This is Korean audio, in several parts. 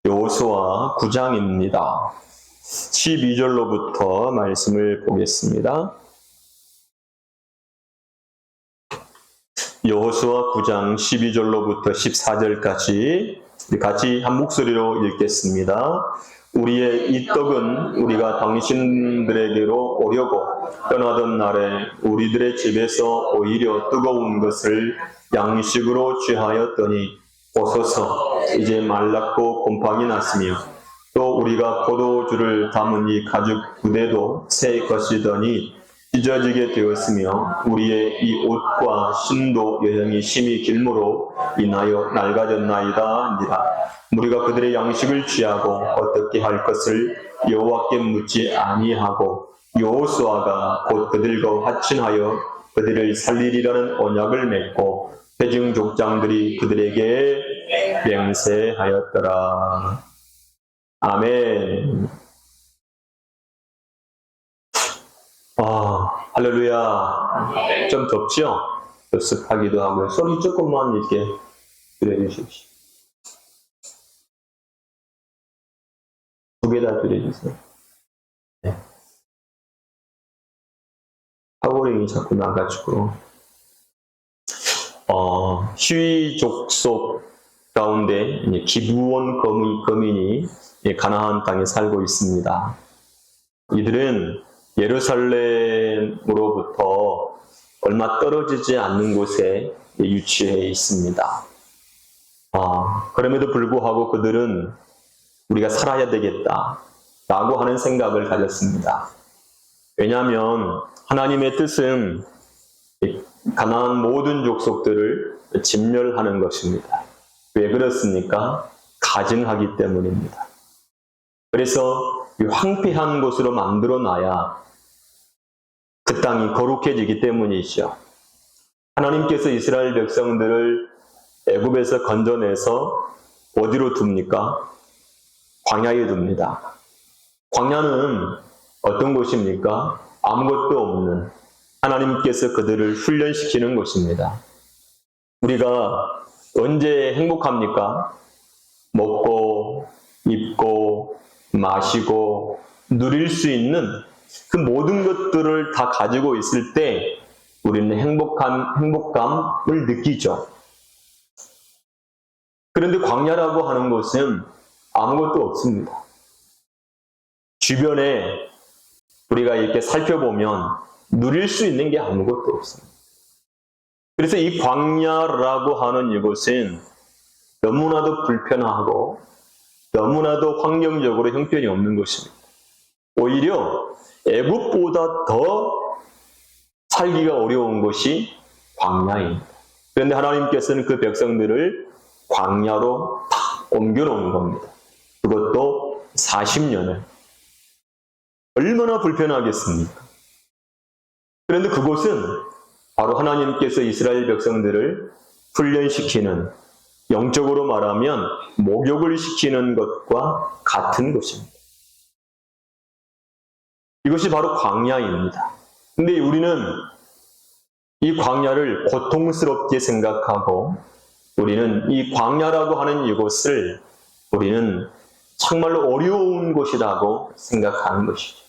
여호수아 9장입니다. 12절로부터 말씀을 보겠습니다. 여호수아 9장 12절로부터 14절까지 같이 한 목소리로 읽겠습니다. 우리의 이 떡은 우리가 당신들에게로 오려고 떠나던 날에 우리들의 집에서 오히려 뜨거운 것을 양식으로 취하였더니 보소서 이제 말랐고 곰팡이 났으며 또 우리가 포도주를 담은 이 가죽 부대도 새 것이더니 찢어지게 되었으며 우리의 이 옷과 신도 여행이 심히 길므로 인하여 낡아졌나이다 니라. 우리가 그들의 양식을 취하고 어떻게 할 것을 여호와께 묻지 아니하고 여호수아가 곧 그들과 화친하여 그들을 살리리라는 언약을 맺고 회중 족장들이 그들에게 맹세하였더라. 아멘. 할렐루야. 좀 덥죠? 습하기도 하고 소리 조금만 이렇게 들려주십시오. 두 개 다 들려주세요. 네. 파고랭이 자꾸 나가지고 히위 족속 가운데 기브온 거민이 가나안 땅에 살고 있습니다. 이들은 예루살렘으로부터 얼마 떨어지지 않는 곳에 위치해 있습니다. 그럼에도 불구하고 그들은 우리가 살아야 되겠다 라고 하는 생각을 가졌습니다. 왜냐하면 하나님의 뜻은 가나안 모든 족속들을 진멸하는 것입니다. 왜 그렇습니까? 가증하기 때문입니다. 그래서 황폐한 곳으로 만들어 놔야 그 땅이 거룩해지기 때문이죠. 하나님께서 이스라엘 백성들을 애굽에서 건져내서 어디로 둡니까? 광야에 둡니다. 광야는 어떤 곳입니까? 아무것도 없는 하나님께서 그들을 훈련시키는 곳입니다. 우리가 언제 행복합니까? 먹고 입고 마시고 누릴 수 있는 그 모든 것들을 다 가지고 있을 때 우리는 행복감을 느끼죠. 그런데 광야라고 하는 곳은 아무것도 없습니다. 주변에 우리가 이렇게 살펴보면 누릴 수 있는 게 아무것도 없습니다. 그래서 이 광야라고 하는 이곳은 너무나도 불편하고 너무나도 환경적으로 형편이 없는 것입니다. 오히려 애굽보다 더 살기가 어려운 곳이 광야입니다. 그런데 하나님께서는 그 백성들을 광야로 다 옮겨놓은 겁니다. 그것도 40년을. 얼마나 불편하겠습니까? 그런데 그곳은 바로 하나님께서 이스라엘 백성들을 훈련시키는, 영적으로 말하면 목욕을 시키는 것과 같은 곳입니다. 이것이 바로 광야입니다. 근데 우리는 이 광야를 고통스럽게 생각하고 우리는 이 광야라고 하는 이곳을 우리는 정말로 어려운 곳이라고 생각하는 것이죠.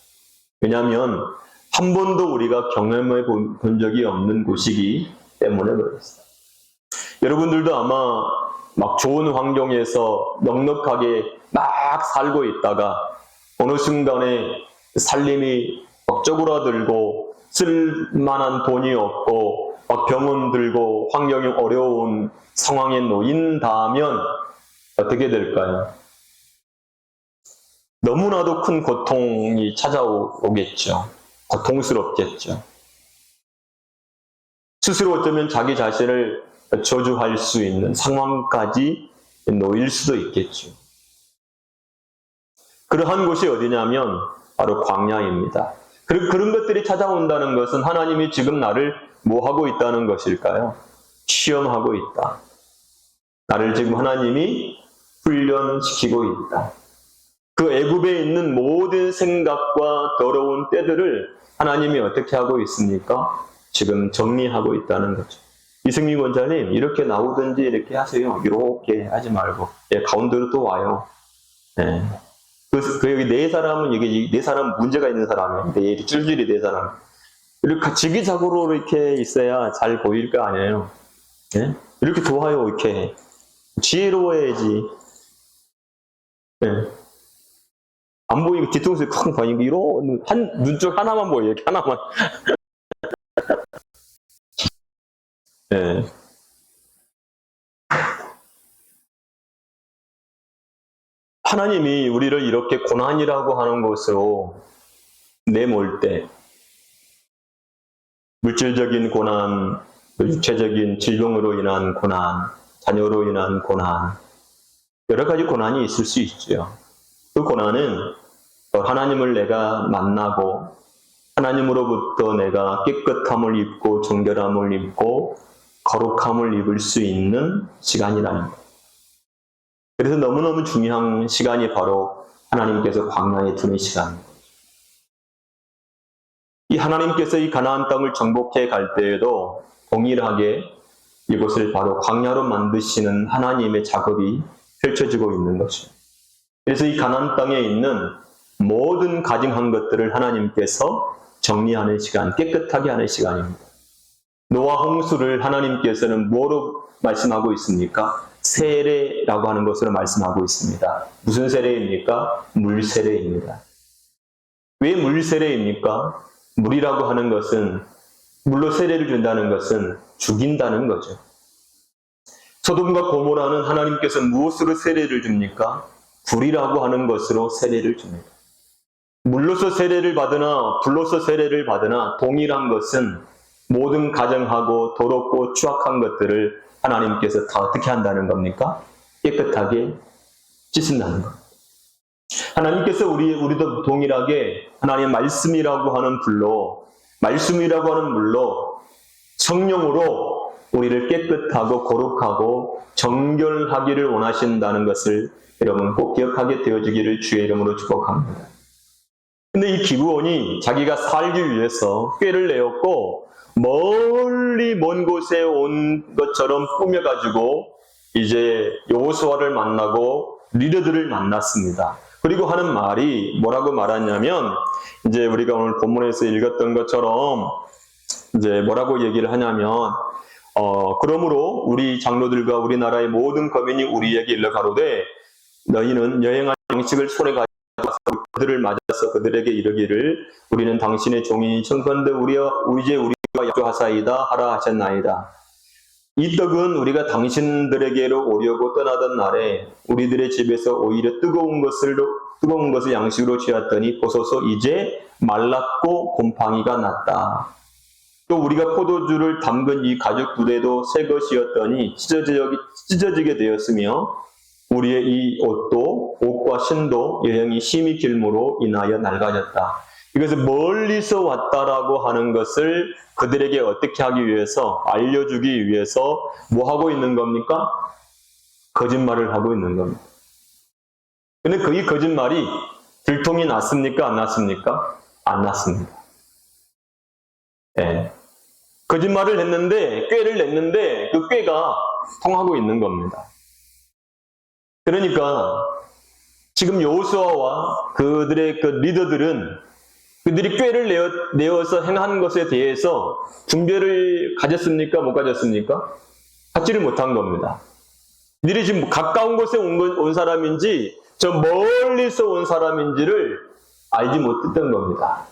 왜냐하면 한 번도 우리가 경험해 본 적이 없는 곳이기 때문에 그렇습니다. 여러분들도 아마 막 좋은 환경에서 넉넉하게 막 살고 있다가 어느 순간에 살림이 막 쪼그라들고 쓸만한 돈이 없고 막 병원 들고 환경이 어려운 상황에 놓인다면 어떻게 될까요? 너무나도 큰 고통이 찾아오겠죠. 고통스럽겠죠. 스스로 어쩌면 자기 자신을 저주할 수 있는 상황까지 놓일 수도 있겠죠. 그러한 곳이 어디냐면 바로 광야입니다. 그런 것들이 찾아온다는 것은 하나님이 지금 나를 뭐 하고 있다는 것일까요? 시험하고 있다. 나를 지금 하나님이 훈련시키고 있다. 그 애굽에 있는 모든 생각과 더러운 때들을 하나님이 어떻게 하고 있습니까? 지금 정리하고 있다는 거죠. 이승민 원장님, 이렇게 나오든지 이렇게 하세요. 이렇게 하지 말고. 예, 가운데로 또 와요. 예. 여기 네 사람은, 여기 네 사람 문제가 있는 사람이에요. 네, 찔찔이 네 사람. 이렇게 지기작으로 이렇게 있어야 잘 보일 거 아니에요. 예? 이렇게 좋아요, 이렇게. 지혜로워야지. 예. 안 보이고 뒤통수에 쾅 보이고, 이런, 눈쪽 하나만 보여요, 이렇게 하나만. 예. 하나님이 우리를 이렇게 고난이라고 하는 것으로 내몰 때, 물질적인 고난, 육체적인 질병으로 인한 고난, 자녀로 인한 고난, 여러 가지 고난이 있을 수 있죠. 그 고난은 하나님을 내가 만나고 하나님으로부터 내가 깨끗함을 입고 정결함을 입고 거룩함을 입을 수 있는 시간이라는 거예요. 그래서 너무너무 중요한 시간이 바로 하나님께서 광야에 두는 시간입니다. 이 하나님께서 이 가나안 땅을 정복해 갈 때에도 동일하게 이곳을 바로 광야로 만드시는 하나님의 작업이 펼쳐지고 있는 것이죠. 그래서 이 가나안 땅에 있는 모든 가증한 것들을 하나님께서 정리하는 시간, 깨끗하게 하는 시간입니다. 노아 홍수를 하나님께서는 뭐로 말씀하고 있습니까? 세례라고 하는 것으로 말씀하고 있습니다. 무슨 세례입니까? 물세례입니다. 왜 물세례입니까? 물이라고 하는 것은, 물로 세례를 준다는 것은 죽인다는 거죠. 소돔과 고모라는 하나님께서 무엇으로 세례를 줍니까? 불이라고 하는 것으로 세례를 줍니다. 물로서 세례를 받으나 불로서 세례를 받으나 동일한 것은 모든 가정하고 더럽고 추악한 것들을 하나님께서 다 어떻게 한다는 겁니까? 깨끗하게 씻는다는 겁니다. 하나님께서 우리도 동일하게 하나님의 말씀이라고 하는 불로, 말씀이라고 하는 물로 성령으로 우리를 깨끗하고 거룩하고 정결하기를 원하신다는 것을 여러분 꼭 기억하게 되어지기를 주의 이름으로 축복합니다. 근데 이 기브온이 자기가 살기 위해서 꾀를 내었고 멀리 먼 곳에 온 것처럼 꾸며가지고 이제 여호수아를 만나고 리더들을 만났습니다. 그리고 하는 말이 뭐라고 말하냐면, 이제 우리가 오늘 본문에서 읽었던 것처럼 이제 뭐라고 얘기를 하냐면, 그러므로 우리 장로들과 우리나라의 모든 거민이 우리에게 일러 가로되 너희는 여행할 양식을 손에 가져와서 그들을 맞아서 그들에게 이르기를 우리는 당신의 종이니 청컨대 이제 우리가 약조하사이다 하라 하셨나이다. 이 떡은 우리가 당신들에게로 오려고 떠나던 날에 우리들의 집에서 오히려 뜨거운 것을 양식으로 취했더니 보소서 이제 말랐고 곰팡이가 났다. 또 우리가 포도주를 담근 이 가죽 부대도 새 것이었더니 찢어지게 되었으며 우리의 이 옷과 신도 여행이 심히 길므로 인하여 낡아졌다. 이것을 멀리서 왔다라고 하는 것을 그들에게 어떻게 하기 위해서, 알려주기 위해서 뭐 하고 있는 겁니까? 거짓말을 하고 있는 겁니다. 근데 그 거짓말이 들통이 났습니까? 안 났습니까? 안 났습니다. 네. 거짓말을 했는데, 꾀를 냈는데 그 꾀가 통하고 있는 겁니다. 그러니까 지금 여호수아와 그들의 그 리더들은 그들이 꾀를 내어서 행한 것에 대해서 분별을 가졌습니까? 못 가졌습니까? 갖지를 못한 겁니다. 그들이 지금 가까운 곳에 온 사람인지 저 멀리서 온 사람인지를 알지 못했던 겁니다.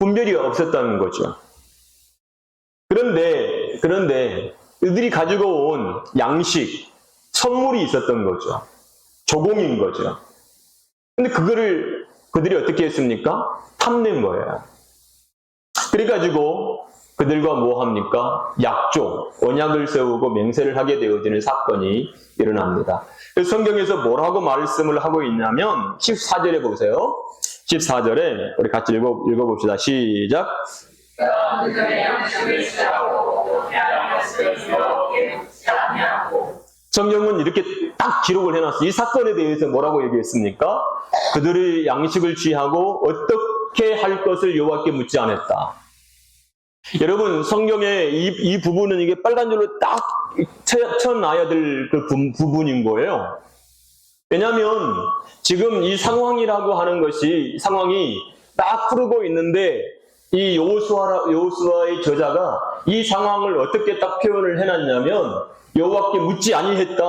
분별이 없었다는 거죠. 그런데 그들이 가지고 온 양식, 선물이 있었던 거죠. 조공인 거죠. 근데 그들이 어떻게 했습니까? 탐낸 거예요. 그래가지고 그들과 뭐 합니까? 약조, 언약을 세우고 맹세를 하게 되어지는 사건이 일어납니다. 그래서 성경에서 뭐라고 말씀을 하고 있냐면 14절에 보세요. 14절에 우리 같이 읽어봅시다. 시작. 성경은 이렇게 딱 기록을 해놨어요. 이 사건에 대해서 뭐라고 얘기했습니까? 그들의 양식을 취하고 어떻게 할 것을 여호와께 묻지 않았다. 여러분, 성경에 이 부분은 이게 빨간 줄로 딱 쳐놔야 될 그 부분인 거예요. 왜냐하면 지금 이 상황이라고 하는 것이 상황이 딱 흐르고 있는데 이 여호수아의 저자가 이 상황을 어떻게 딱 표현을 해놨냐면 여호와께 묻지 아니했다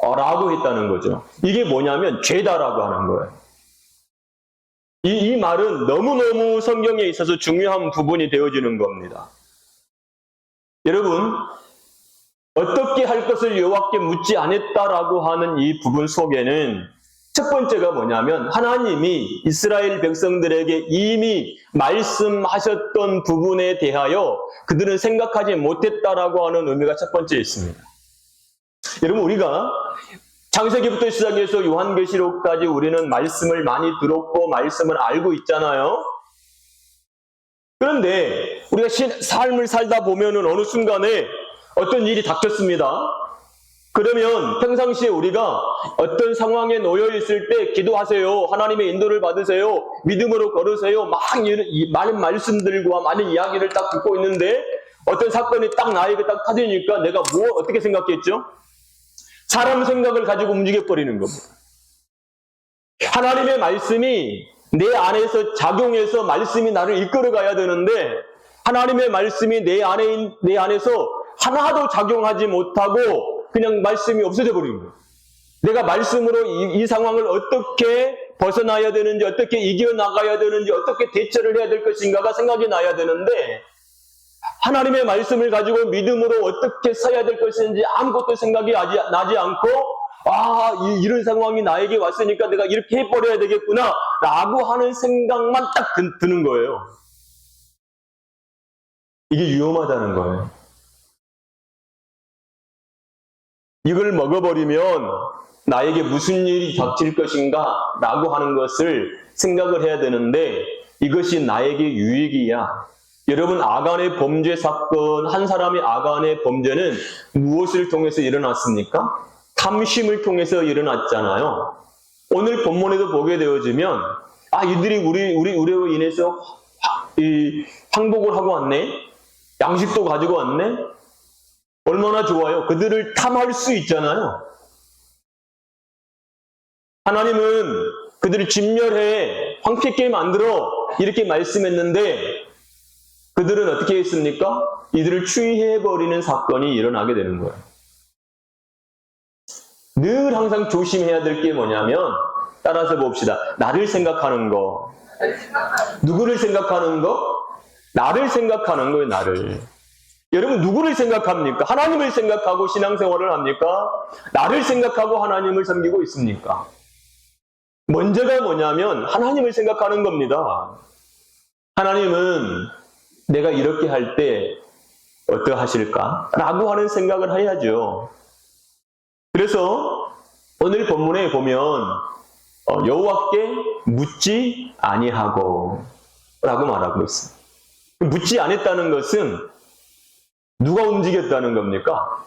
라고 했다는 거죠. 이게 뭐냐면 죄다라고 하는 거예요. 이 말은 너무너무 성경에 있어서 중요한 부분이 되어지는 겁니다. 여러분, 어떻게 할 것을 여호와께 묻지 않았다라고 하는 이 부분 속에는 첫 번째가 뭐냐면 하나님이 이스라엘 백성들에게 이미 말씀하셨던 부분에 대하여 그들은 생각하지 못했다라고 하는 의미가 첫 번째 있습니다. 여러분, 우리가 창세기부터 시작해서 요한계시록까지 우리는 말씀을 많이 들었고 말씀을 알고 있잖아요. 그런데 우리가 삶을 살다 보면은 어느 순간에 어떤 일이 닥쳤습니다. 그러면 평상시에 우리가 어떤 상황에 놓여 있을 때 기도하세요. 하나님의 인도를 받으세요. 믿음으로 걸으세요. 많은 말씀들과 많은 이야기를 딱 듣고 있는데 어떤 사건이 딱 나에게 딱 터지니까 내가 어떻게 생각했죠? 사람 생각을 가지고 움직여버리는 겁니다. 하나님의 말씀이 내 안에서 작용해서 말씀이 나를 이끌어가야 되는데 하나님의 말씀이 내 안에서 하나도 작용하지 못하고 그냥 말씀이 없어져 버린 거예요. 내가 말씀으로 이 상황을 어떻게 벗어나야 되는지, 어떻게 이겨나가야 되는지, 어떻게 대처를 해야 될 것인가가 생각이 나야 되는데 하나님의 말씀을 가지고 믿음으로 어떻게 서야 될 것인지 아무것도 생각이 나지 않고 이런 상황이 나에게 왔으니까 내가 이렇게 해버려야 되겠구나 라고 하는 생각만 딱 드는 거예요. 이게 위험하다는 거예요. 이걸 먹어버리면 나에게 무슨 일이 닥칠 것인가 라고 하는 것을 생각을 해야 되는데 이것이 나에게 유익이야. 여러분, 아간의 범죄 사건, 한 사람의 아간의 범죄는 무엇을 통해서 일어났습니까? 탐심을 통해서 일어났잖아요. 오늘 본문에도 보게 되어지면 이들이 우리로 인해서 항복을 하고 왔네? 양식도 가지고 왔네? 얼마나 좋아요. 그들을 탐할 수 있잖아요. 하나님은 그들을 진멸해 황폐케 만들어 이렇게 말씀했는데 그들은 어떻게 했습니까? 이들을 추이해버리는 사건이 일어나게 되는 거예요. 늘 항상 조심해야 될 게 뭐냐면 따라서 봅시다. 나를 생각하는 거. 누구를 생각하는 거? 나를 생각하는 거예요. 나를. 여러분, 누구를 생각합니까? 하나님을 생각하고 신앙생활을 합니까? 나를 생각하고 하나님을 섬기고 있습니까? 먼저가 뭐냐면 하나님을 생각하는 겁니다. 하나님은 내가 이렇게 할 때 어떠하실까? 라고 하는 생각을 해야죠. 그래서 오늘 본문에 보면 여호와께 묻지 아니하고 라고 말하고 있습니다. 묻지 않았다는 것은 누가 움직였다는 겁니까?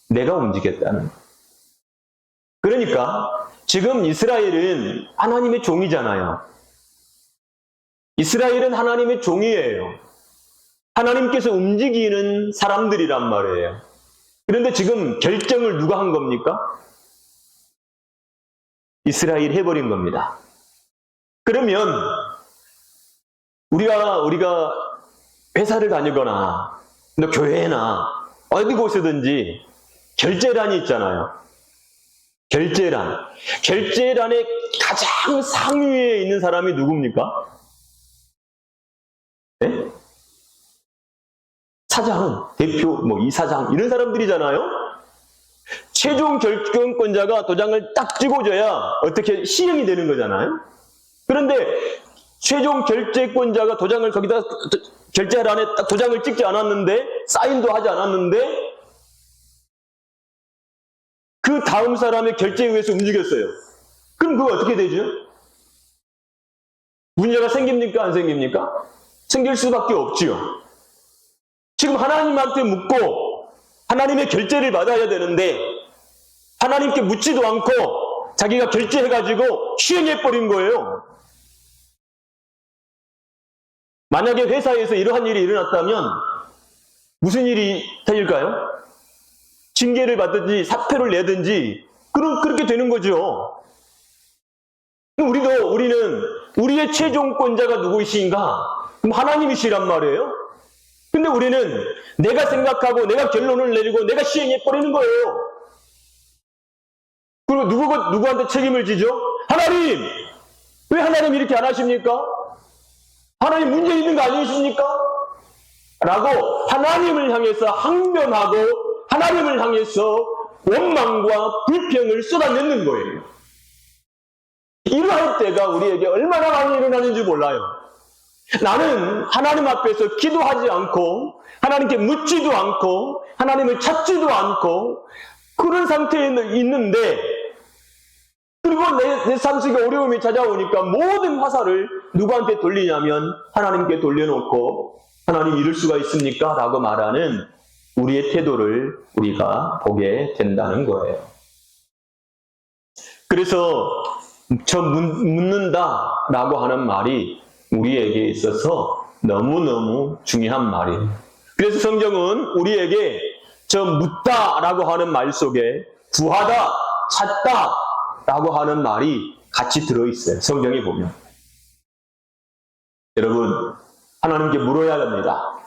내가 움직였다는 거예요. 그러니까 지금 이스라엘은 하나님의 종이잖아요. 이스라엘은 하나님의 종이에요. 하나님께서 움직이는 사람들이란 말이에요. 그런데 지금 결정을 누가 한 겁니까? 이스라엘이 해버린 겁니다. 그러면 우리가 회사를 다니거나 교회나 어디 곳이든지 결제란이 있잖아요. 결제란의 가장 상위에 있는 사람이 누굽니까? 네? 사장, 대표, 이사장 이런 사람들이잖아요. 최종 결정권자가 도장을 딱 찍어줘야 어떻게 시행이 되는 거잖아요. 그런데 최종 결제권자가 도장을 거기다 결제란에 딱 도장을 찍지 않았는데 사인도 하지 않았는데 그 다음 사람의 결제에 의해서 움직였어요. 그럼 그거 어떻게 되죠? 문제가 생깁니까? 안 생깁니까? 생길 수밖에 없지요. 지금 하나님한테 묻고 하나님의 결제를 받아야 되는데 하나님께 묻지도 않고 자기가 결제해가지고 시행해버린 거예요. 만약에 회사에서 이러한 일이 일어났다면 무슨 일이 생길까요? 징계를 받든지 사표를 내든지 그렇게 되는 거죠. 우리는 우리의 최종권자가 누구이신가? 하나님이시란 말이에요. 근데 우리는 내가 생각하고 내가 결론을 내리고 내가 시행해 버리는 거예요. 그리고 누구한테 책임을 지죠? 하나님! 왜 하나님 이렇게 안 하십니까? 하나님 문제 있는 거 아니십니까? 라고 하나님을 향해서 항변하고 하나님을 향해서 원망과 불평을 쏟아내는 거예요. 이러할 때가 우리에게 얼마나 많이 일어나는지 몰라요. 나는 하나님 앞에서 기도하지 않고 하나님께 묻지도 않고 하나님을 찾지도 않고 그런 상태에 있는데 그리고 내 삶 속에 어려움이 찾아오니까 모든 화살을 누구한테 돌리냐면 하나님께 돌려놓고 하나님 이럴 수가 있습니까? 라고 말하는 우리의 태도를 우리가 보게 된다는 거예요. 그래서 저 묻는다 라고 하는 말이 우리에게 있어서 너무너무 중요한 말이에요. 그래서 성경은 우리에게 저 묻다 라고 하는 말 속에 구하다, 찾다 라고 하는 말이 같이 들어있어요. 성경에 보면. 여러분, 하나님께 물어야 됩니다.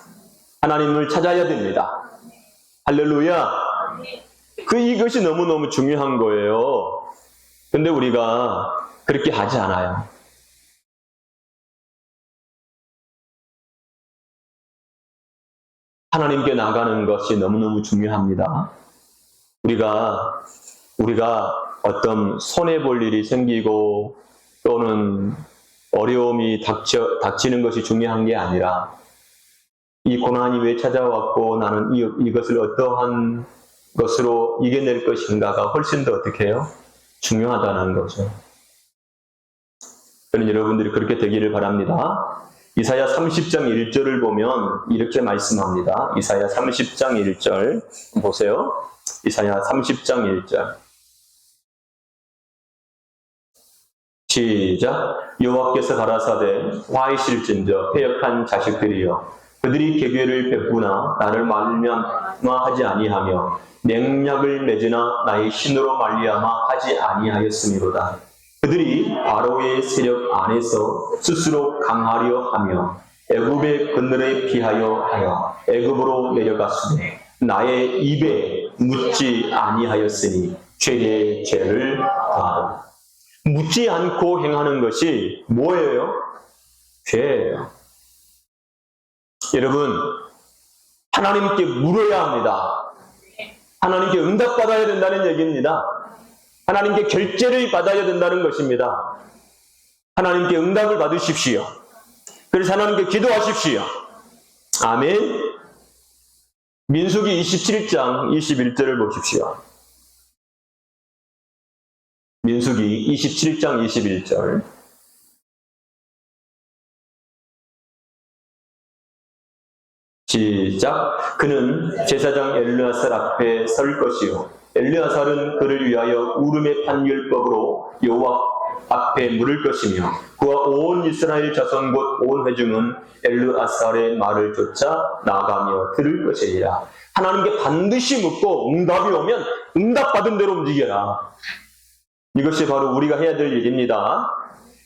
하나님을 찾아야 됩니다. 할렐루야. 이것이 너무너무 중요한 거예요. 근데 우리가 그렇게 하지 않아요. 하나님께 나가는 것이 너무너무 중요합니다. 우리가 어떤 손해볼 일이 생기고 또는 어려움이 닥치는 것이 중요한 게 아니라 이 고난이 왜 찾아왔고 나는 이것을 어떠한 것으로 이겨낼 것인가가 훨씬 더 어떻게 해요? 중요하다는 거죠. 저는 여러분들이 그렇게 되기를 바랍니다. 이사야 30장 1절을 보면 이렇게 말씀합니다. 이사야 30장 1절 보세요. 이사야 30장 1절 시작. 여호와께서 가라사대 화이실진저 패역한 자식들이여 그들이 계교를 베푸나 나를 말면하지 아니하며 맹약을 맺으나 나의 신으로 말미암아 하지 아니하였음이로다. 그들이 바로의 세력 안에서 스스로 강하려 하며 애굽의 그늘에 피하여 하여 애굽으로 내려갔으되 나의 입에 묻지 아니하였으니 죄의 죄를 더하라. 묻지 않고 행하는 것이 뭐예요? 죄예요. 여러분, 하나님께 물어야 합니다. 하나님께 응답받아야 된다는 얘기입니다. 하나님께 결제를 받아야 된다는 것입니다. 하나님께 응답을 받으십시오. 그래서 하나님께 기도하십시오. 아멘. 민수기 27장 21절을 보십시오. 민수기 27장 21절 시작. 그는 제사장 엘르아살 앞에 설 것이요 엘르아살은 그를 위하여 울음의 판결법으로 여호와 앞에 물을 것이며 그와 온 이스라엘 자손 곧 온 회중은 엘르아살의 말을 쫓아 나가며 들을 것이니라. 하나님께 반드시 묻고 응답이 오면 응답받은 대로 움직여라. 이것이 바로 우리가 해야 될 일입니다.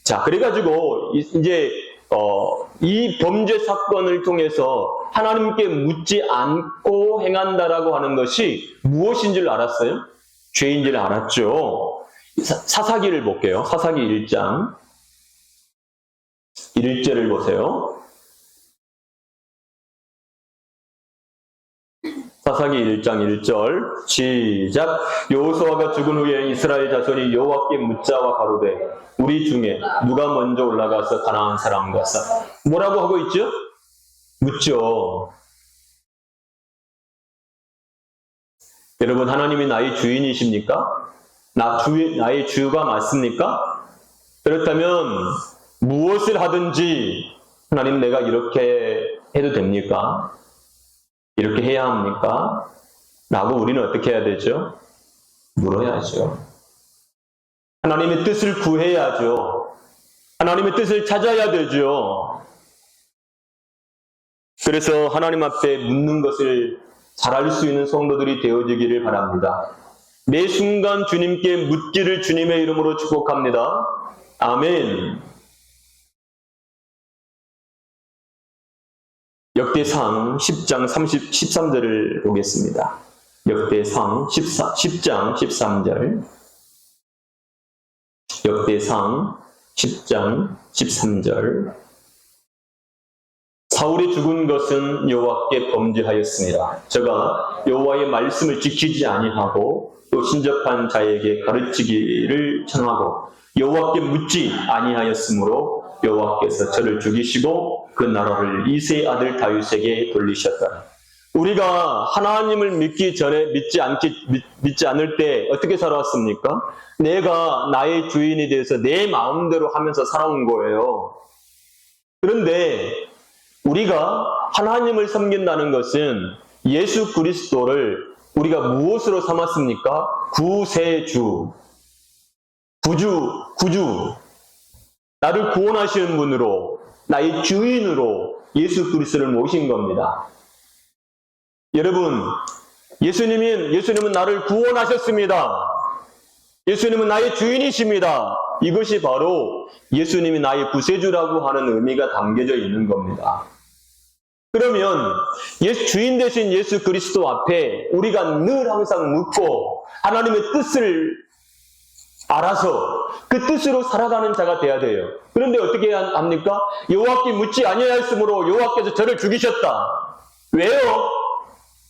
자, 그래가지고 이제 이 범죄 사건을 통해서 하나님께 묻지 않고 행한다라고 하는 것이 무엇인 줄 알았어요? 죄인 줄 알았죠. 사사기를 볼게요. 사사기 1장 1절을 보세요. 사사기 1장 1절 시작. 여호수아가 죽은 후에 이스라엘 자손이 여호와께 묻자와 가로되 우리 중에 누가 먼저 올라가서 가나안 사람과 싸 뭐라고 하고 있죠? 묻죠. 여러분, 하나님이 나의 주인이십니까? 나의 주가 맞습니까? 그렇다면 무엇을 하든지 하나님 내가 이렇게 해도 됩니까? 이렇게 해야 합니까? 라고 우리는 어떻게 해야 되죠? 물어야죠. 하나님의 뜻을 구해야죠. 하나님의 뜻을 찾아야 되죠. 그래서 하나님 앞에 묻는 것을 잘할 수 있는 성도들이 되어지기를 바랍니다. 매 순간 주님께 묻기를 주님의 이름으로 축복합니다. 아멘. 역대상 10장 13절을 보겠습니다. 역대상 10장 13절. 역대상 10장 13절. 사울이 죽은 것은 여호와께 범죄하였습니다. 저가 여호와의 말씀을 지키지 아니하고 또 신접한 자에게 가르치기를 청하고 여호와께 묻지 아니하였으므로 여호와께서 저를 죽이시고 그 나라를 이새의 아들 다윗에게 돌리셨다. 우리가 하나님을 믿기 전에 믿지 않을 때 어떻게 살아왔습니까? 내가 나의 주인이 돼서 내 마음대로 하면서 살아온 거예요. 그런데 우리가 하나님을 섬긴다는 것은 예수 그리스도를 우리가 무엇으로 삼았습니까? 구세주, 구주, 나를 구원하시는 분으로, 나의 주인으로 예수 그리스도를 모신 겁니다. 여러분, 예수님은 나를 구원하셨습니다. 예수님은 나의 주인이십니다. 이것이 바로 예수님이 나의 구세주라고 하는 의미가 담겨져 있는 겁니다. 그러면 주인 되신 예수 그리스도 앞에 우리가 늘 항상 묻고 하나님의 뜻을 알아서 그 뜻으로 살아가는 자가 돼야 돼요. 그런데 어떻게 합니까? 여호와께 묻지 아니하였으므로 여호와께서 저를 죽이셨다. 왜요?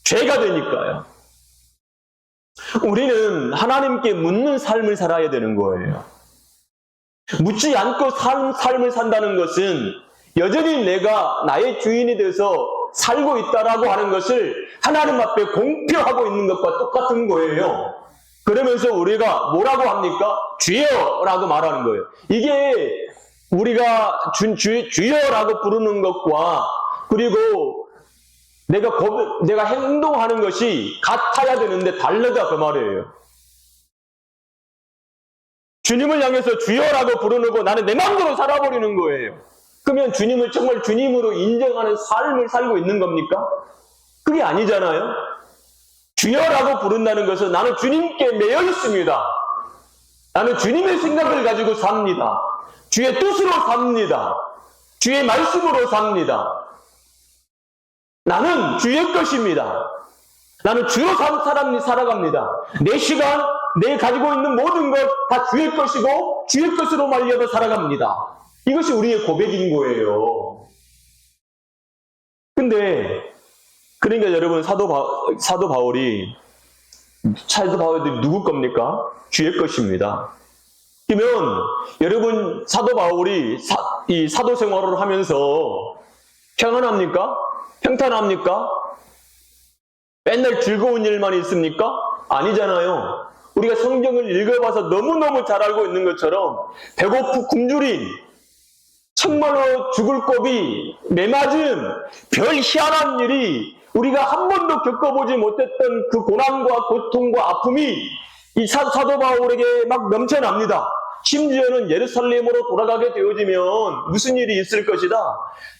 죄가 되니까요. 우리는 하나님께 묻는 삶을 살아야 되는 거예요. 묻지 않고 삶을 산다는 것은 여전히 내가 나의 주인이 돼서 살고 있다라고 하는 것을 하나님 앞에 공표하고 있는 것과 똑같은 거예요. 그러면서 우리가 뭐라고 합니까? 주여라고 말하는 거예요. 이게 우리가 주여라고 부르는 것과 그리고 내가 행동하는 것이 같아야 되는데 다르다 그 말이에요. 주님을 향해서 주여라고 부르고 나는 내 마음대로 살아버리는 거예요. 그러면 주님을 정말 주님으로 인정하는 삶을 살고 있는 겁니까? 그게 아니잖아요. 주여라고 부른다는 것은 나는 주님께 매여 있습니다. 나는 주님의 생각을 가지고 삽니다. 주의 뜻으로 삽니다. 주의 말씀으로 삽니다. 나는 주의 것입니다. 나는 주로 살아갑니다. 내 시간, 내 가지고 있는 모든 것 다 주의 것이고 주의 것으로 말려서 살아갑니다. 이것이 우리의 고백인 거예요. 근데 그러니까 여러분 사도 바울이 누구 겁니까? 주의 것입니다. 그러면 여러분 사도 바울이 이 사도 생활을 하면서 평안합니까? 평탄합니까? 맨날 즐거운 일만 있습니까? 아니잖아요. 우리가 성경을 읽어봐서 너무너무 잘 알고 있는 것처럼 배고프 굶주린 정말로 죽을 고비, 매맞음, 별 희한한 일이 우리가 한 번도 겪어보지 못했던 그 고난과 고통과 아픔이 이 사도 바울에게 막 넘쳐납니다. 심지어는 예루살렘으로 돌아가게 되어지면 무슨 일이 있을 것이다.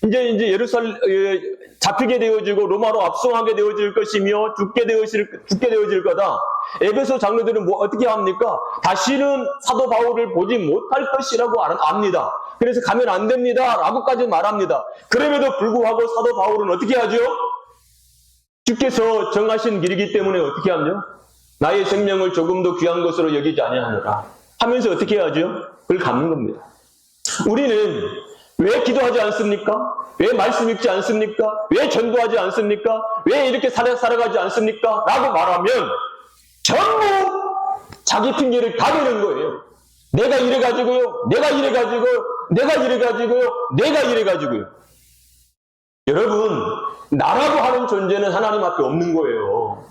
이제 잡히게 되어지고 로마로 압송하게 되어질 것이며 죽게 되어질 거다. 에베소 장로들은 어떻게 합니까? 다시는 사도 바울을 보지 못할 것이라고 압니다. 그래서 가면 안 됩니다. 라고까지 말합니다. 그럼에도 불구하고 사도 바울은 어떻게 하죠? 주께서 정하신 길이기 때문에 어떻게 하죠? 나의 생명을 조금도 귀한 것으로 여기지 아니하노라 하면서 어떻게 하죠? 그걸 갚는 겁니다. 우리는 왜 기도하지 않습니까? 왜 말씀 읽지 않습니까? 왜 전도하지 않습니까? 왜 이렇게 살아가지 않습니까? 라고 말하면 전부 자기 핑계를 다 대는 거예요. 내가 이래가지고요. 여러분, 나라고 하는 존재는 하나님 앞에 없는 거예요.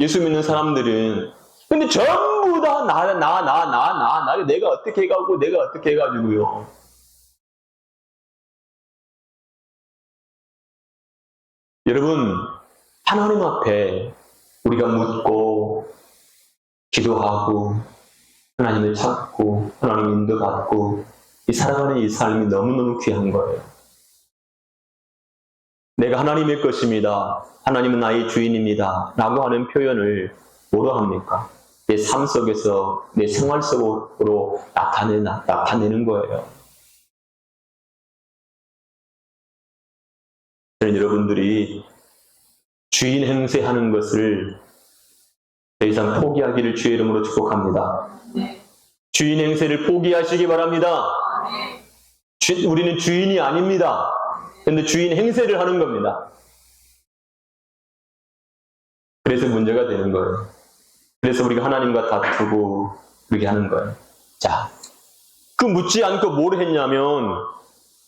예수 믿는 사람들은. 근데 전부 다 내가 어떻게 해가고 내가 어떻게 해가지고요. 여러분, 하나님 앞에 우리가 묻고 기도하고 하나님을 찾고 하나님 인도받고 살아가는 이 삶이 너무너무 귀한 거예요. 내가 하나님의 것입니다. 하나님은 나의 주인입니다. 라고 하는 표현을 뭐로 합니까? 내 삶 속에서, 내 생활 속으로 나타내는 거예요. 저는 여러분들이 주인 행세하는 것을 더 이상 포기하기를 주의 이름으로 축복합니다. 주인 행세를 포기하시기 바랍니다. 우리는 주인이 아닙니다. 그런데 주인 행세를 하는 겁니다. 그래서 문제가 되는 거예요. 그래서 우리가 하나님과 다투고 그렇게 하는 거예요. 자, 그 묻지 않고 뭘 했냐면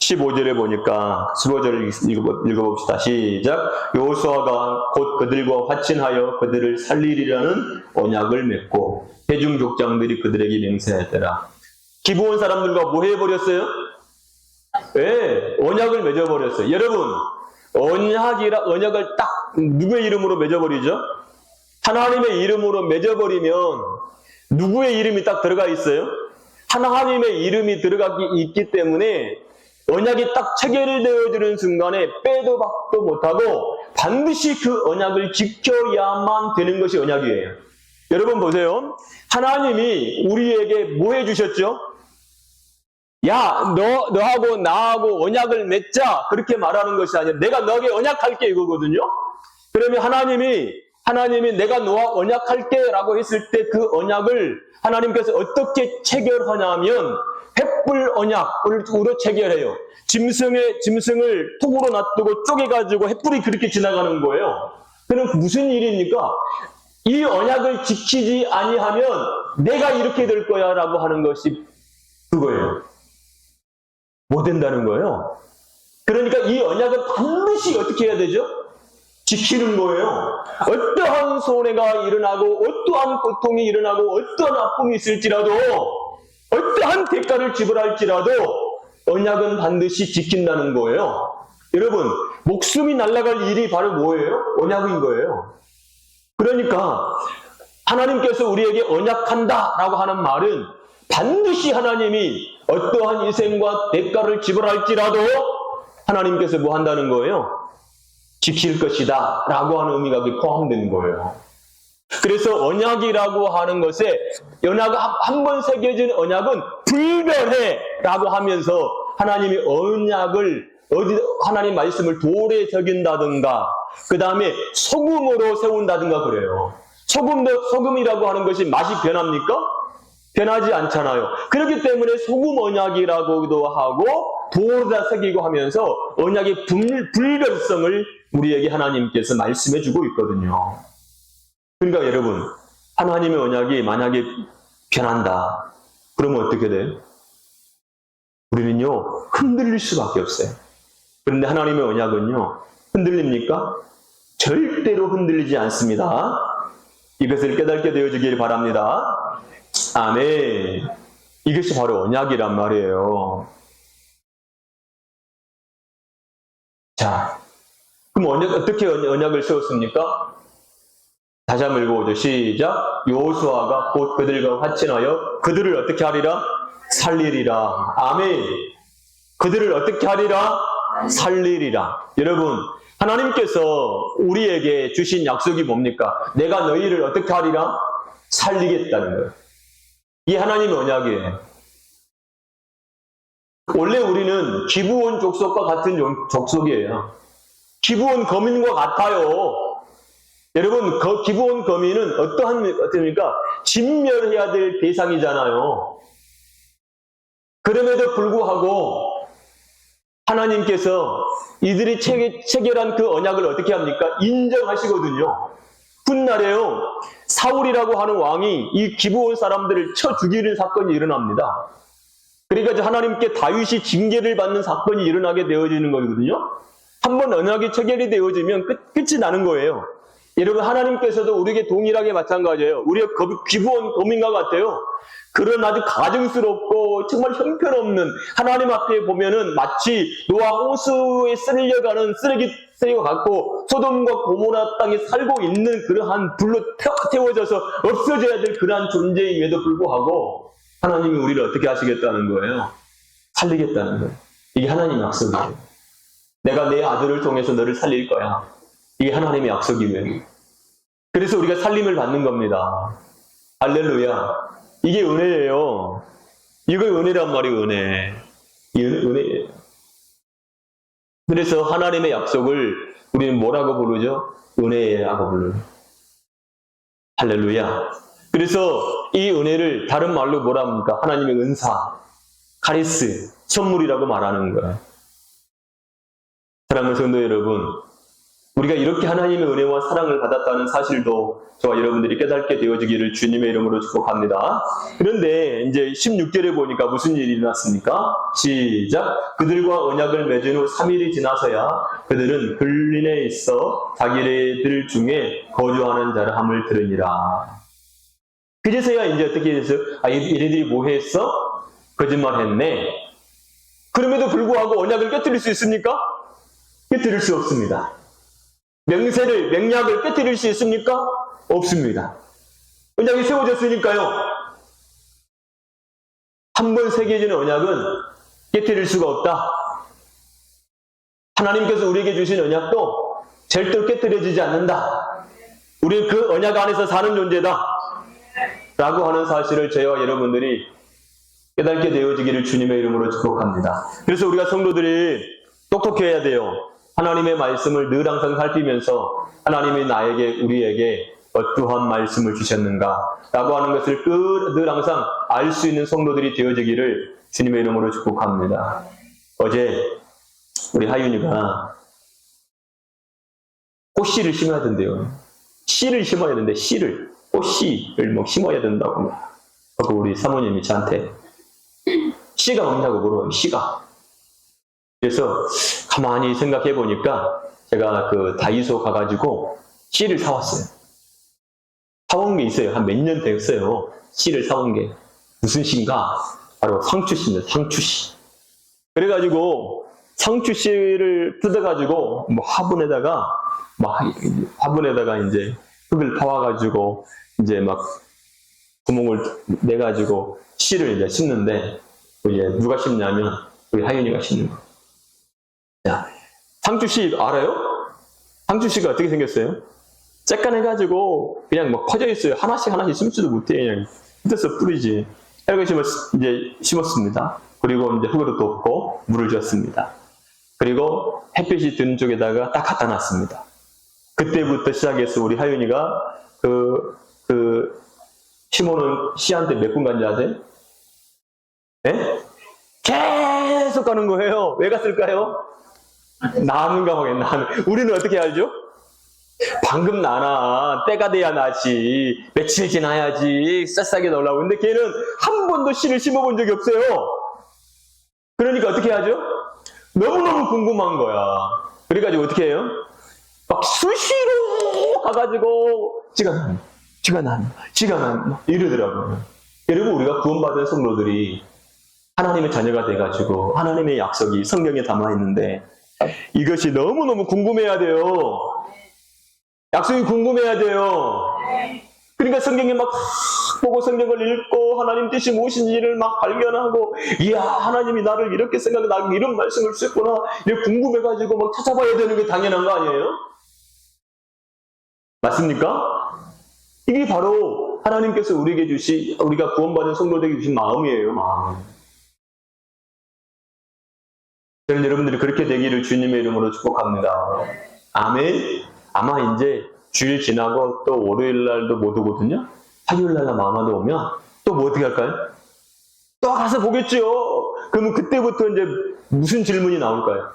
15절에 보니까 15절을 읽어봅시다. 시작. 여호수아가 곧 그들과 화친하여 그들을 살리리라는 언약을 맺고 회중 족장들이 그들에게 맹세하였더라. 기브온 사람들과 뭐 해버렸어요? 네, 언약을 맺어버렸어요. 여러분, 언약을 딱 누구의 이름으로 맺어버리죠? 하나님의 이름으로 맺어버리면 누구의 이름이 딱 들어가 있어요? 하나님의 이름이 있기 때문에 언약이 딱 체결되어지는 순간에 빼도 박도 못하고 반드시 그 언약을 지켜야만 되는 것이 언약이에요. 여러분 보세요. 하나님이 우리에게 뭐 해주셨죠? 야, 너하고 나하고 언약을 맺자. 그렇게 말하는 것이 아니라 내가 너에게 언약할게 이거거든요. 그러면 하나님이 내가 너와 언약할게 라고 했을 때 그 언약을 하나님께서 어떻게 체결하냐면 횃불 언약으로 체결해요. 짐승을 톡으로 놔두고 쪼개가지고 횃불이 그렇게 지나가는 거예요. 그럼 무슨 일입니까? 이 언약을 지키지 아니하면 내가 이렇게 될 거야 라고 하는 것이 그거예요. 못 된다는 거예요. 그러니까 이 언약은 반드시 어떻게 해야 되죠? 지키는 거예요. 어떠한 손해가 일어나고 어떠한 고통이 일어나고 어떠한 아픔이 있을지라도 어떠한 대가를 지불할지라도 언약은 반드시 지킨다는 거예요. 여러분, 목숨이 날아갈 일이 바로 뭐예요? 언약인 거예요. 그러니까 하나님께서 우리에게 언약한다라고 하는 말은 반드시 하나님이 어떠한 희생과 대가를 지불할지라도 하나님께서 뭐 한다는 거예요? 지킬 것이다 라고 하는 의미가 포함되는 거예요. 그래서 언약이라고 하는 것에 한 번 새겨진 언약은 불변해 라고 하면서 하나님이 언약을 하나님 말씀을 돌에 새긴다든가 그 다음에 소금으로 세운다든가 그래요. 소금이라고 하는 것이 맛이 변합니까? 변하지 않잖아요. 그렇기 때문에 소금 언약이라고도 하고 돌에다 새기고 하면서 언약의 불변성을 우리에게 하나님께서 말씀해 주고 있거든요. 그러니까 여러분, 하나님의 언약이 만약에 변한다. 그러면 어떻게 돼요? 우리는요, 흔들릴 수밖에 없어요. 그런데 하나님의 언약은요, 흔들립니까? 절대로 흔들리지 않습니다. 이것을 깨닫게 되어지길 바랍니다. 아멘. 이것이 바로 언약이란 말이에요. 자, 그럼 어떻게 언약을 세웠습니까? 다시 한번 읽어보죠. 시작. 여호수아가 곧 그들과 화친하여 그들을 어떻게 하리라? 살리리라. 아멘. 그들을 어떻게 하리라? 살리리라. 여러분, 하나님께서 우리에게 주신 약속이 뭡니까? 내가 너희를 어떻게 하리라? 살리겠다는 거예요. 이 하나님의 언약이에요. 원래 우리는 기브온 족속과 같은 족속이에요. 기브온 거민과 같아요. 여러분, 기브온 거민은 어떻습니까? 진멸해야 될 대상이잖아요. 그럼에도 불구하고 하나님께서 이들이 체결한 그 언약을 어떻게 합니까? 인정하시거든요. 훗날에요, 사울이라고 하는 왕이 이 기브온 사람들을 쳐 죽이는 사건이 일어납니다. 그러니까 하나님께 다윗이 징계를 받는 사건이 일어나게 되어지는 거거든요. 한번 언약이 체결이 되어지면 끝이 나는 거예요. 여러분, 하나님께서도 우리에게 동일하게 마찬가지예요. 우리가 기브온 거민과 같아요. 그런 아주 가증스럽고 정말 형편없는, 하나님 앞에 보면은 마치 노아 호수에 쓸려가는 쓰레기와 같고 소돔과 고모라 땅에 살고 있는 그러한 불로 태워져서 없어져야 될 그러한 존재임에도 불구하고 하나님이 우리를 어떻게 하시겠다는 거예요? 살리겠다는 거예요. 이게 하나님의 약속이에요. 내가 내 아들을 통해서 너를 살릴 거야. 이게 하나님의 약속이에요. 그래서 우리가 살림을 받는 겁니다. 할렐루야. 이게 은혜예요. 이거 은혜란 말이에요. 은혜. 이 은혜예요. 그래서 하나님의 약속을 우리는 뭐라고 부르죠? 은혜라고 불러요. 할렐루야. 그래서 이 은혜를 다른 말로 뭐라 합니까? 하나님의 은사, 카리스, 선물이라고 말하는 거예요. 사랑하는 성도 여러분, 우리가 이렇게 하나님의 은혜와 사랑을 받았다는 사실도 저와 여러분들이 깨닫게 되어지기를 주님의 이름으로 축복합니다. 그런데 이제 16절에 보니까 무슨 일이 일어났습니까? 시작! 그들과 언약을 맺은 후 3일이 지나서야 그들은 berlin에 있어 자기네들 중에 거주하는 자를 함을 들으니라. 그제서야 이제 어떻게 됐어요? 얘네들이 뭐 했어? 거짓말 했네. 그럼에도 불구하고 언약을 깨뜨릴 수 있습니까? 깨뜨릴 수 없습니다. 맹약을 깨뜨릴 수 있습니까? 없습니다. 언약이 세워졌으니까요. 한 번 새겨진 언약은 깨뜨릴 수가 없다. 하나님께서 우리에게 주신 언약도 절대로 깨뜨려지지 않는다. 우리는 그 언약 안에서 사는 존재다. 라고 하는 사실을 저와 여러분들이 깨닫게 되어지기를 주님의 이름으로 축복합니다. 그래서 우리가 성도들이 똑똑해야 돼요. 하나님의 말씀을 늘 항상 살피면서 하나님이 나에게, 우리에게 어떠한 말씀을 주셨는가 라고 하는 것을 늘 항상 알 수 있는 성도들이 되어지기를 주님의 이름으로 축복합니다. 어제 우리 하윤이가 꽃씨를 심어야 된대요. 씨를 심어야 된대. 씨를. 꽃씨를 뭐 심어야 된다고. 그리고 우리 사모님이 저한테 씨가 없냐고 물어요. 씨가. 그래서 가만히 생각해 보니까 제가 그 다이소 가가지고 씨를 사왔어요. 사온 게 있어요. 한 몇 년 됐어요. 씨를 사온 게. 무슨 씨인가? 바로 상추씨입니다. 상추씨. 그래가지고 상추씨를 뜯어가지고 뭐 화분에다가 이제 흙을 파와가지고 이제 막 구멍을 내가지고 씨를 이제 심는데 이제 누가 심냐면 우리 하윤이가 심는 거. 자, 상추씨 알아요? 상추씨가 어떻게 생겼어요? 쬐깐해가지고 그냥 막 퍼져 있어요. 하나씩 심지도 못해. 그냥 뜯어서 뿌리지. 이렇게 이제 심었습니다. 그리고 이제 흙으로 덮고 물을 줬습니다. 그리고 햇빛이 드는 쪽에다가 딱 갖다 놨습니다. 그때부터 시작해서 우리 하윤이가 심어놓은 씨한테 몇 분 간지 아세요? 예? 계속 가는 거예요. 왜 갔을까요? 나는가 보겠나. 우리는 어떻게 알죠? 방금 나나 때가 돼야 나지. 며칠 지나야지 쌀쌀하게 나오려고. 근데 걔는 한 번도 씨를 심어본 적이 없어요. 그러니까 어떻게 하죠? 너무너무 궁금한 거야. 그래가지고 어떻게 해요? 막 수시로 가가지고 지가 난 이러더라고요. 여러분, 우리가 구원받은 성도들이 하나님의 자녀가 돼가지고 하나님의 약속이 성경에 담아있는데 이것이 너무너무 궁금해야 돼요. 약속이 궁금해야 돼요. 그러니까 성경에 막 보고 성경을 읽고 하나님 뜻이 무엇인지를 막 발견하고, 이야, 하나님이 나를 이렇게 생각해, 나에게 이런 말씀을 주셨구나, 이렇게 궁금해가지고 막 찾아봐야 되는 게 당연한 거 아니에요? 맞습니까? 이게 바로 하나님께서 우리에게 우리가 구원받은 성도들에게 주신 마음이에요, 마음. 저는 여러분들이 그렇게 되기를 주님의 이름으로 축복합니다. 아멘. 아마 이제 주일 지나고 또 월요일 날도 못 오거든요. 화요일 날 아마도 오면 또 뭐 어떻게 할까요? 또 가서 보겠죠. 그러면 그때부터 이제 무슨 질문이 나올까요?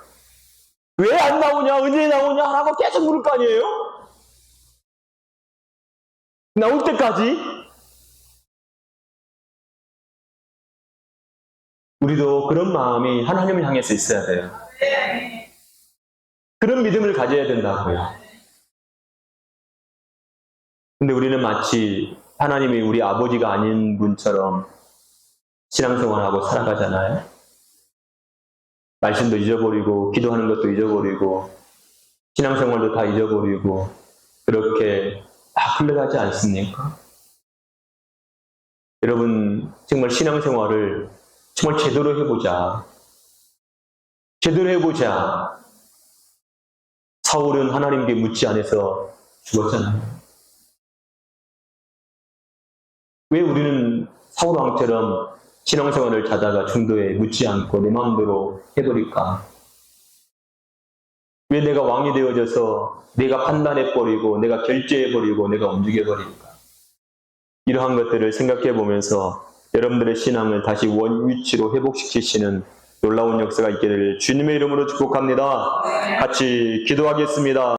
왜 안 나오냐? 언제 나오냐? 라고 계속 물을 거 아니에요? 나올 때까지 우리도 그런 마음이 하나님을 향해서 있어야 돼요. 그런 믿음을 가져야 된다고요. 근데 우리는 마치 하나님이 우리 아버지가 아닌 분처럼 신앙생활하고 살아가잖아요. 말씀도 잊어버리고 기도하는 것도 잊어버리고 신앙생활도 다 잊어버리고 그렇게 다 흘러가지 않습니까? 여러분, 정말 신앙생활을 정말 제대로 해보자. 제대로 해보자. 사울은 하나님께 묻지 않아서 죽었잖아요. 왜 우리는 사울 왕처럼 신앙생활을 자다가 중도에 묻지 않고 내 마음대로 해버릴까? 왜 내가 왕이 되어져서 내가 판단해버리고 내가 결제해버리고 내가 움직여버릴까? 이러한 것들을 생각해 보면서 여러분들의 신앙을 다시 원위치로 회복시키시는 놀라운 역사가 있기를 주님의 이름으로 축복합니다. 같이 기도하겠습니다.